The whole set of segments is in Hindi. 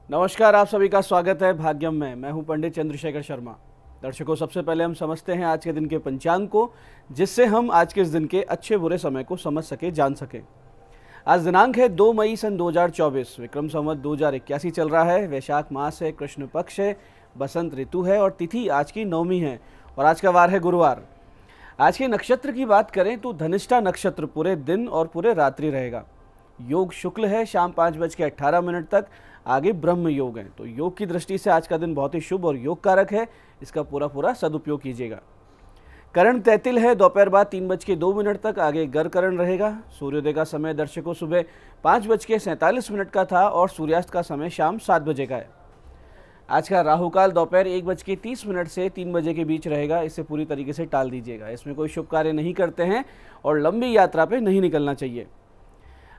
नमस्कार, आप सभी का स्वागत है भाग्यम में। मैं हूं पंडित चंद्रशेखर शर्मा। दर्शकों, सबसे पहले हम समझते हैं आज के दिन के पंचांग को, जिससे हम आज के इस दिन के अच्छे बुरे समय को समझ सके, जान सकें। आज दिनांक है 2 मई सन 2024, विक्रम संवत 2081 चल रहा है। वैशाख मास है, कृष्ण पक्ष है, बसंत ऋतु है और तिथि आज की नवमी है और आज का वार है गुरुवार। आज के नक्षत्र की बात करें तो धनिष्ठा नक्षत्र पूरे दिन और पूरे रात्रि रहेगा। योग शुक्ल है, शाम 5:18 तक। आगे ब्रह्म योग है, तो योग की दृष्टि से आज का दिन बहुत ही शुभ और योग कारक है। इसका पूरा सदुपयोग कीजिएगा। करण तैतिल है, दोपहर बाद 3:02 तक। आगे गर करण रहेगा। सूर्योदय का समय दर्शकों सुबह 5:47 का था और सूर्यास्त का समय शाम 7 बजे का है। आज का राहुकाल दोपहर 1:30 से 3 बजे के बीच रहेगा। इसे पूरी तरीके से टाल दीजिएगा। इसमें कोई शुभ कार्य नहीं करते हैं और लंबी यात्रा पे नहीं निकलना चाहिए।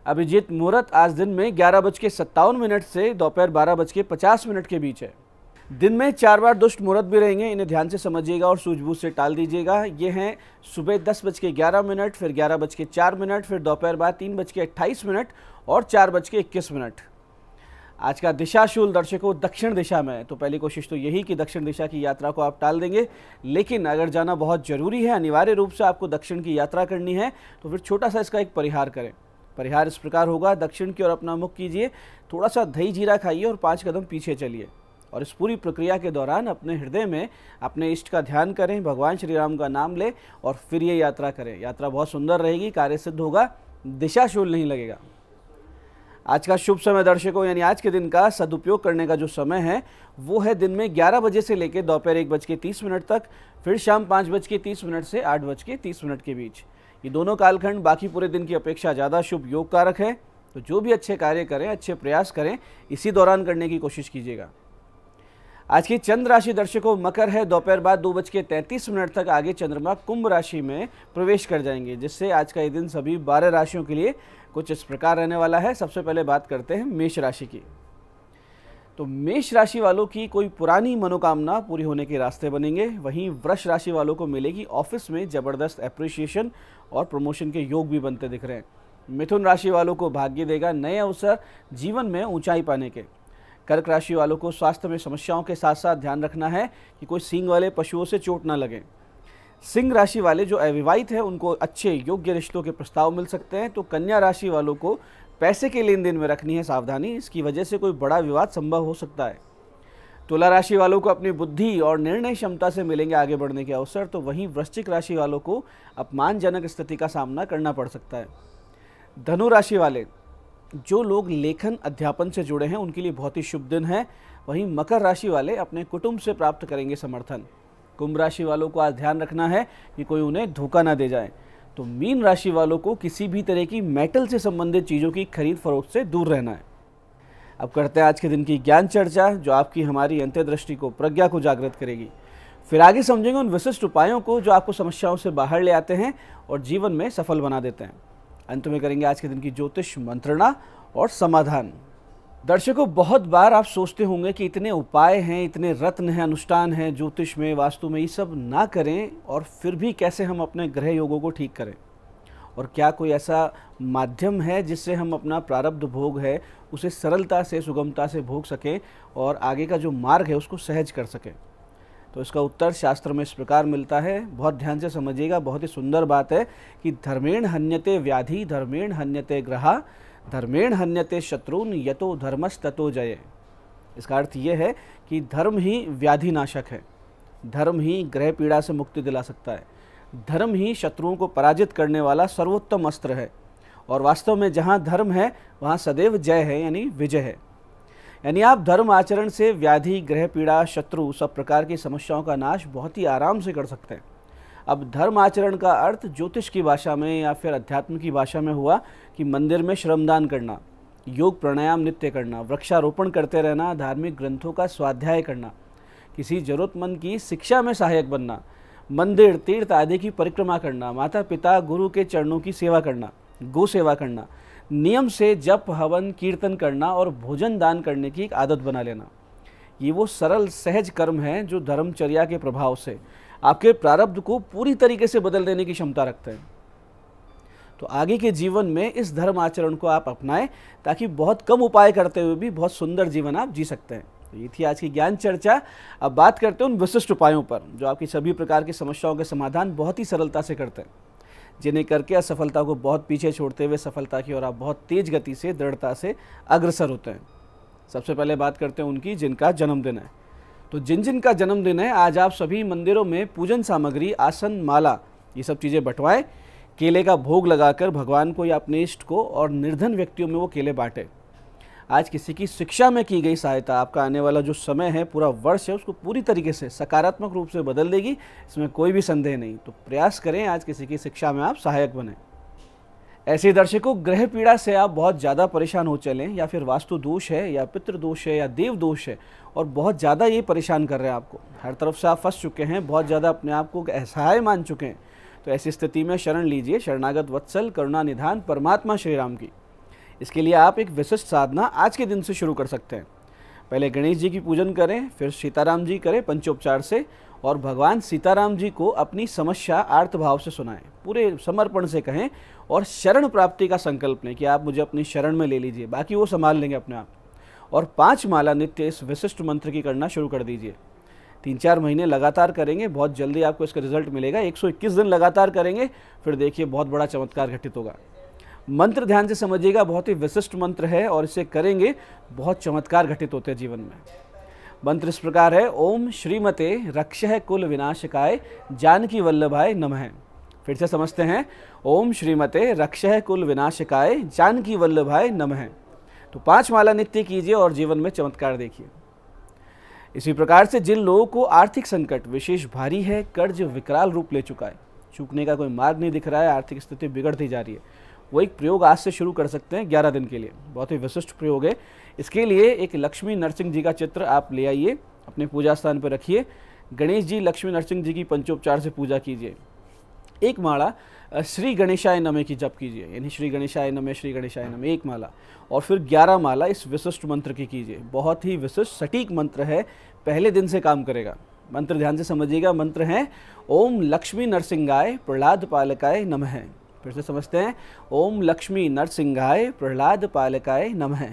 अभिजीत मुहूर्त आज दिन में 11:57 से दोपहर 12:50 के बीच है। दिन में 4 बार दुष्ट मुहूर्त भी रहेंगे, इन्हें ध्यान से समझिएगा और सूझबूझ से टाल दीजिएगा। ये हैं सुबह 10:11, फिर 11:04, फिर दोपहर बाद 3:28 और 4:21। आज का दिशाशूल दर्शकों दक्षिण दिशा में है, तो पहली कोशिश तो यही कि दक्षिण दिशा की यात्रा को आप टाल देंगे। लेकिन अगर जाना बहुत जरूरी है, अनिवार्य रूप से आपको दक्षिण की यात्रा करनी है, तो फिर छोटा सा इसका एक परिहार करें। परिहार इस प्रकार होगा: दक्षिण की ओर अपना मुख कीजिए, थोड़ा सा दही जीरा खाइए और 5 कदम पीछे चलिए। और इस पूरी प्रक्रिया के दौरान अपने हृदय में अपने इष्ट का ध्यान करें, भगवान श्री राम का नाम लें और फिर ये यात्रा करें। यात्रा बहुत सुंदर रहेगी, कार्य सिद्ध होगा, दिशाशूल नहीं लगेगा। आज का शुभ समय दर्शकों, यानी आज के दिन का सदुपयोग करने का जो समय है वो है दिन में 11 बजे से लेकर दोपहर 1:30 तक, फिर शाम 5:30 से 8:30 के बीच। ये दोनों कालखंड बाकी पूरे दिन की अपेक्षा ज़्यादा शुभ योग कारक है। तो जो भी अच्छे कार्य करें, अच्छे प्रयास करें, इसी दौरान करने की कोशिश कीजिएगा। आज की चंद्र राशि दर्शकों मकर है, दोपहर बाद 2:33 तक। आगे चंद्रमा कुंभ राशि में प्रवेश कर जाएंगे, जिससे आज का ये दिन सभी 12 राशियों के लिए कुछ इस प्रकार रहने वाला है। सबसे पहले बात करते हैं मेष राशि की। तो मेष राशि वालों की कोई पुरानी मनोकामना पूरी होने के रास्ते बनेंगे। वहीं वृष राशि वालों को मिलेगी ऑफिस में जबरदस्त एप्रिसिएशन और प्रमोशन के योग भी बनते दिख रहे हैं। मिथुन राशि वालों को भाग्य देगा नए अवसर, जीवन में ऊंचाई पाने के। कर्क राशि वालों को स्वास्थ्य में समस्याओं के साथ साथ ध्यान रखना है कि कोई सींग वाले पशुओं से चोट ना लगे। सिंह राशि वाले जो अविवाहित हैं उनको अच्छे योग्य रिश्तों के प्रस्ताव मिल सकते हैं। तो कन्या राशि वालों को पैसे के लेन देन में रखनी है सावधानी, इसकी वजह से कोई बड़ा विवाद संभव हो सकता है। तुला राशि वालों को अपनी बुद्धि और निर्णय क्षमता से मिलेंगे आगे बढ़ने के अवसर। तो वहीं वृश्चिक राशि वालों को अपमानजनक स्थिति का सामना करना पड़ सकता है। धनु राशि वाले जो लोग लेखन अध्यापन से जुड़े हैं उनके लिए बहुत ही शुभ दिन है। वहीं मकर राशि वाले अपने कुटुंब से प्राप्त करेंगे समर्थन। कुंभ राशि वालों को आज ध्यान रखना है कि कोई उन्हें धोखा ना दे जाए। तो मीन राशि वालों को किसी भी तरह की मेटल से संबंधित चीज़ों की खरीद फरोख्त से दूर रहना है। अब करते हैं आज के दिन की ज्ञान चर्चा, जो आपकी हमारी अंतर्दृष्टि को, प्रज्ञा को जागृत करेगी। फिर आगे समझेंगे उन विशिष्ट उपायों को जो आपको समस्याओं से बाहर ले आते हैं और जीवन में सफल बना देते हैं। अंत में करेंगे आज के दिन की ज्योतिष मंत्रणा और समाधान। दर्शकों, बहुत बार आप सोचते होंगे कि इतने उपाय हैं, इतने रत्न हैं, अनुष्ठान हैं ज्योतिष में, वास्तु में, ये सब ना करें और फिर भी कैसे हम अपने ग्रह योगों को ठीक करें। और क्या कोई ऐसा माध्यम है जिससे हम अपना प्रारब्ध भोग है उसे सरलता से, सुगमता से भोग सकें और आगे का जो मार्ग है उसको सहज कर सकें। तो इसका उत्तर शास्त्र में इस प्रकार मिलता है, बहुत ध्यान से समझिएगा। बहुत ही सुंदर बात है कि धर्मेण हन्यते व्याधि, धर्मेण हन्यते ग्रहा, धर्मेण हन्यते शत्रुन, यतो धर्मस्ततो जये। इसका अर्थ ये है कि धर्म ही व्याधि नाशक है, धर्म ही ग्रह पीड़ा से मुक्ति दिला सकता है, धर्म ही शत्रुओं को पराजित करने वाला सर्वोत्तम अस्त्र है। और वास्तव में जहाँ धर्म है वहाँ सदैव जय है, यानी विजय है। यानी आप धर्म आचरण से व्याधि, ग्रह पीड़ा, शत्रु, सब प्रकार की समस्याओं का नाश बहुत ही आराम से कर सकते हैं। अब धर्म आचरण का अर्थ ज्योतिष की भाषा में या फिर अध्यात्म की भाषा में हुआ कि मंदिर में श्रमदान करना, योग प्राणायाम नित्य करना, वृक्षारोपण करते रहना, धार्मिक ग्रंथों का स्वाध्याय करना, किसी जरूरतमंद की शिक्षा में सहायक बनना, मंदिर तीर्थ आदि की परिक्रमा करना, माता पिता गुरु के चरणों की सेवा करना, गो सेवा करना, नियम से जप हवन कीर्तन करना और भोजन दान करने की एक आदत बना लेना। ये वो सरल सहज कर्म हैं जो धर्मचर्या के प्रभाव से आपके प्रारब्ध को पूरी तरीके से बदल देने की क्षमता रखते हैं। तो आगे के जीवन में इस धर्म आचरण को आप अपनाएं, ताकि बहुत कम उपाय करते हुए भी बहुत सुंदर जीवन आप जी सकते हैं। तो ये थी आज की ज्ञान चर्चा। अब बात करते हैं उन विशिष्ट उपायों पर जो आपकी सभी प्रकार की समस्याओं के समाधान बहुत ही सरलता से करते हैं, जिन्हें करके असफलता को बहुत पीछे छोड़ते हुए सफलता की ओर आप बहुत तेज गति से, दृढ़ता से अग्रसर होते हैं। सबसे पहले बात करते हैं उनकी जिनका जन्मदिन है। तो जिन का जन्मदिन है, आज आप सभी मंदिरों में पूजन सामग्री, आसन, माला, ये सब चीज़ें बंटवाएं। केले का भोग लगाकर भगवान को या अपने इष्ट को और निर्धन व्यक्तियों में वो केले बांटें। आज किसी की शिक्षा में की गई सहायता आपका आने वाला जो समय है, पूरा वर्ष है, उसको पूरी तरीके से सकारात्मक रूप से बदल देगी, इसमें कोई भी संदेह नहीं। तो प्रयास करें आज किसी की शिक्षा में आप सहायक बने। ऐसे दर्शकों, ग्रह पीड़ा से आप बहुत ज़्यादा परेशान हो चलें, या फिर वास्तु दोष है या पितृ दोष है या देव दोष है और बहुत ज़्यादा ये परेशान कर रहे हैं आपको, हर तरफ से आप फंस चुके हैं, बहुत ज़्यादा अपने आप को असहाय मान चुके हैं, तो ऐसी स्थिति में शरण लीजिए शरणागत वत्सल करुणा निधान परमात्मा श्री राम की। इसके लिए आप एक विशिष्ट साधना आज के दिन से शुरू कर सकते हैं। पहले गणेश जी की पूजन करें, फिर सीताराम जी करें पंचोपचार से, और भगवान सीताराम जी को अपनी समस्या आर्त भाव से सुनाएं, पूरे समर्पण से कहें और शरण प्राप्ति का संकल्प लें कि आप मुझे अपनी शरण में ले लीजिए, बाकी वो संभाल लेंगे अपने आप। और 5 माला नित्य इस विशिष्ट मंत्र की करना शुरू कर दीजिए। 3-4 महीने लगातार करेंगे, बहुत जल्दी आपको इसका रिजल्ट मिलेगा। 121 दिन लगातार करेंगे, फिर देखिए बहुत बड़ा चमत्कार घटित होगा। मंत्र ध्यान से समझिएगा, बहुत ही विशिष्ट मंत्र है और इसे करेंगे बहुत चमत्कार घटित होते हैं जीवन में। मंत्र इस प्रकार है, ओम श्रीमते रक्षः कुल विनाशकाय जानकी वल्लभाय नमः। फिर से समझते हैं, ओम श्रीमते रक्षः कुल विनाशकाय जानकी वल्लभाय नमः। तो 5 माला नित्य कीजिए और जीवन में चमत्कार देखिए। इसी प्रकार से जिन लोगों को आर्थिक संकट विशेष भारी है, कर्ज विकराल रूप ले चुका है, चूकने का कोई मार्ग नहीं दिख रहा है, आर्थिक स्थिति बिगड़ती जा रही है, वो एक प्रयोग आज से शुरू कर सकते हैं 11 दिन के लिए। बहुत ही विशिष्ट प्रयोग है। इसके लिए एक लक्ष्मी नरसिंह जी का चित्र आप ले आइए, अपने पूजा स्थान पर रखिए। गणेश जी, लक्ष्मी नरसिंह जी की पंचोपचार से पूजा कीजिए। एक माला श्री गणेशाय नमः की जप कीजिए, यानी श्री गणेशाय नमः, श्री गणेशाय नमः, एक माला। और फिर 11 माला इस विशिष्ट मंत्र की कीजिए। बहुत ही विशिष्ट सटीक मंत्र है, पहले दिन से काम करेगा। मंत्र ध्यान से समझिएगा। मंत्र है, ओम लक्ष्मी नरसिंहाय प्रहलाद पालकाय नमः। फिर से समझते हैं, ओम लक्ष्मी नरसिंहाय प्रहलाद पालकाय नमः।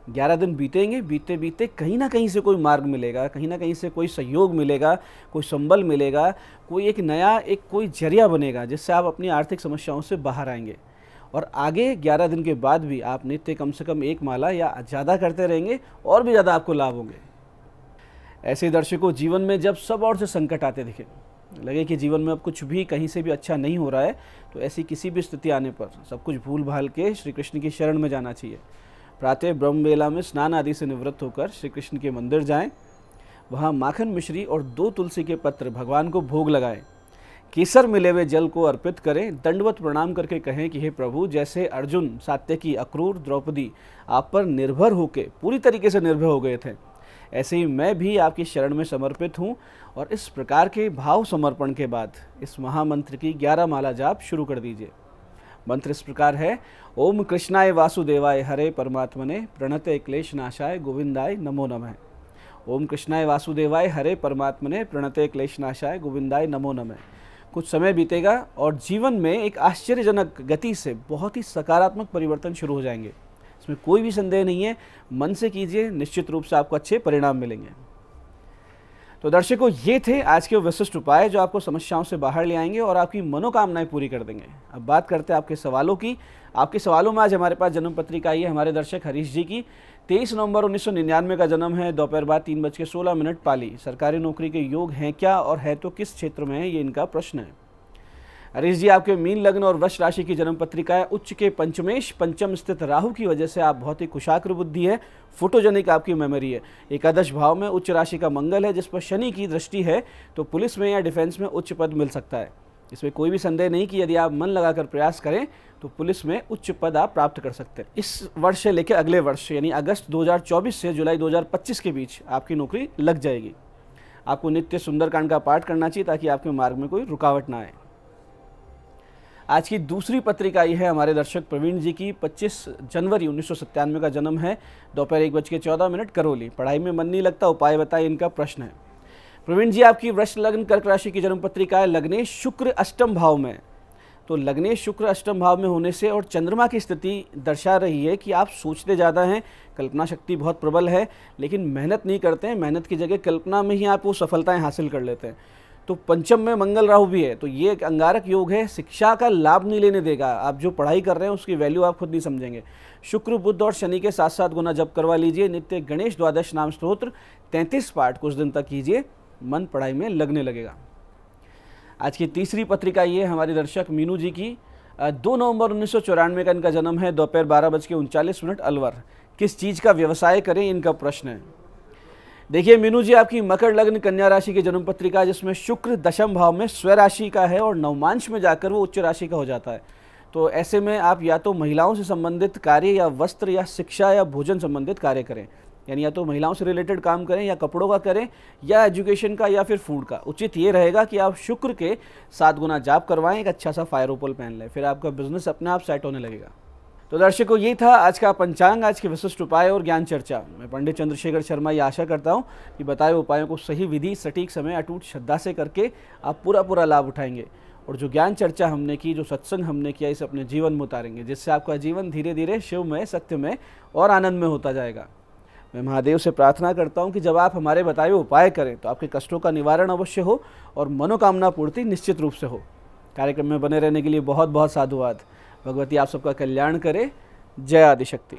11 दिन बीतेंगे, बीते बीते कहीं ना कहीं से कोई मार्ग मिलेगा, कहीं ना कहीं से कोई सहयोग मिलेगा, कोई संबल मिलेगा, कोई एक नया कोई जरिया बनेगा जिससे आप अपनी आर्थिक समस्याओं से बाहर आएंगे। और आगे 11 दिन के बाद भी आप नित्य कम से कम 1 माला या ज़्यादा करते रहेंगे और भी ज़्यादा आपको लाभ होंगे। ऐसे दर्शकों, जीवन में जब सब और से संकट आते दिखे, लगे कि जीवन में अब कुछ भी कहीं से भी अच्छा नहीं हो रहा है, तो ऐसी किसी भी स्थिति आने पर सब कुछ भूल भाल के श्री कृष्ण की शरण में जाना चाहिए। प्रातः ब्रह्म वेला में स्नान आदि से निवृत्त होकर श्री कृष्ण के मंदिर जाएं, वहाँ माखन मिश्री और 2 तुलसी के पत्र भगवान को भोग लगाएं, केसर मिले हुए जल को अर्पित करें, दंडवत प्रणाम करके कहें कि हे प्रभु, जैसे अर्जुन सात्यकी, अक्रूर, द्रौपदी आप पर निर्भर होकर पूरी तरीके से निर्भर हो गए थे, ऐसे ही मैं भी आपकी शरण में समर्पित हूँ। और इस प्रकार के भाव समर्पण के बाद इस महामंत्र की 11 माला जाप शुरू कर दीजिए। मंत्र इस प्रकार है, ओम कृष्णाय वासुदेवाय हरे परमात्मने प्रणते क्लेश नाशाय गोविंदाय नमो नमः। ओम कृष्णाय वासुदेवाय हरे परमात्मने प्रणते क्लेश नाशाय गोविंदाय नमो नमः। कुछ समय बीतेगा और जीवन में एक आश्चर्यजनक गति से बहुत ही सकारात्मक परिवर्तन शुरू हो जाएंगे, इसमें कोई भी संदेह नहीं है। मन से कीजिए, निश्चित रूप से आपको अच्छे परिणाम मिलेंगे। तो दर्शकों, ये थे आज के विशिष्ट उपाय जो आपको समस्याओं से बाहर ले आएंगे और आपकी मनोकामनाएं पूरी कर देंगे। अब बात करते हैं आपके सवालों की। आपके सवालों में आज हमारे पास जन्म पत्रिका आई है हमारे दर्शक हरीश जी की। 23 नवंबर 1999 का जन्म है, दोपहर बाद 3:16 पाली। सरकारी नौकरी के योग हैं क्या, और है तो किस क्षेत्र में है, ये इनका प्रश्न है। हरीश जी, आपके मीन लग्न और वृष राशि की जन्म पत्रिका है। उच्च के पंचमेश पंचम स्थित राहु की वजह से आप बहुत ही कुशाग्र बुद्धि है, फोटोजेनिक आपकी मेमोरी है। एकादश भाव में उच्च राशि का मंगल है जिस पर शनि की दृष्टि है, तो पुलिस में या डिफेंस में उच्च पद मिल सकता है। इसमें कोई भी संदेह नहीं कि यदि आप मन लगाकर प्रयास करें तो पुलिस में उच्च पद आप प्राप्त कर सकते हैं। इस वर्ष से लेकर अगले वर्ष यानी अगस्त 2024 से जुलाई 2025 के बीच आपकी नौकरी लग जाएगी। आपको नित्य सुंदरकांड का पाठ करना चाहिए ताकि आपके मार्ग में कोई रुकावट ना आए। आज की दूसरी पत्रिका आई है हमारे दर्शक प्रवीण जी की। 25 जनवरी 1997 का जन्म है, दोपहर 1:14 करौली। पढ़ाई में मन नहीं लगता, उपाय बताइए, इनका प्रश्न है। प्रवीण जी, आपकी वृष लग्न कर्क राशि की जन्म पत्रिका है। लग्नेश शुक्र अष्टम भाव में, तो लग्नेश शुक्र अष्टम भाव में होने से और चंद्रमा की स्थिति दर्शा रही है कि आप सोचते ज़्यादा हैं, कल्पना शक्ति बहुत प्रबल है, लेकिन मेहनत नहीं करते हैं। मेहनत की जगह कल्पना में ही आप वो सफलताएं हासिल कर लेते हैं। तो पंचम में मंगल राहु भी है, तो ये एक अंगारक योग है, शिक्षा का लाभ नहीं लेने देगा। आप जो पढ़ाई कर रहे हैं उसकी वैल्यू आप खुद नहीं समझेंगे। शुक्र, बुध और शनि के साथ साथ गुना जप करवा लीजिए। नित्य गणेश द्वादश नाम स्तोत्र 33 पाठ कुछ दिन तक कीजिए, मन पढ़ाई में लगने लगेगा। आज की तीसरी पत्रिका ये हमारी दर्शक मीनू जी की 2 नवंबर 1994 का इनका जन्म है, दोपहर 12:39 अलवर। किस चीज़ का व्यवसाय करें, इनका प्रश्न है। देखिए मीनू जी, आपकी मकर लग्न कन्या राशि की जन्म पत्रिका, जिसमें शुक्र दशम भाव में स्व राशि का है और नवमांश में जाकर वो उच्च राशि का हो जाता है। तो ऐसे में आप या तो महिलाओं से संबंधित कार्य या वस्त्र या शिक्षा या भोजन संबंधित कार्य करें, यानी या तो महिलाओं से रिलेटेड काम करें या कपड़ों का करें या एजुकेशन का या फिर फूड का। उचित ये रहेगा कि आप शुक्र के 7 गुना जाप करवाएं, एक अच्छा सा फायर ओपल पहन लें, फिर आपका बिजनेस अपने आप सेट होने लगेगा। तो दर्शकों, ये था आज का पंचांग, आज के विशिष्ट उपाय और ज्ञान चर्चा। मैं पंडित चंद्रशेखर शर्मा ये आशा करता हूँ कि बताए उपायों को सही विधि, सटीक समय, अटूट श्रद्धा से करके आप पूरा लाभ उठाएंगे और जो ज्ञान चर्चा हमने की, जो सत्संग हमने किया, इसे अपने जीवन में उतारेंगे, जिससे आपका जीवन धीरे धीरे शिवमय, सत्यमय और आनंदमय होता जाएगा। मैं महादेव से प्रार्थना करता हूँ कि जब आप हमारे बताए हुए उपाय करें तो आपके कष्टों का निवारण अवश्य हो और मनोकामना पूर्ति निश्चित रूप से हो। कार्यक्रम में बने रहने के लिए बहुत बहुत साधुवाद। भगवती आप सबका कल्याण करे। जय आदिशक्ति।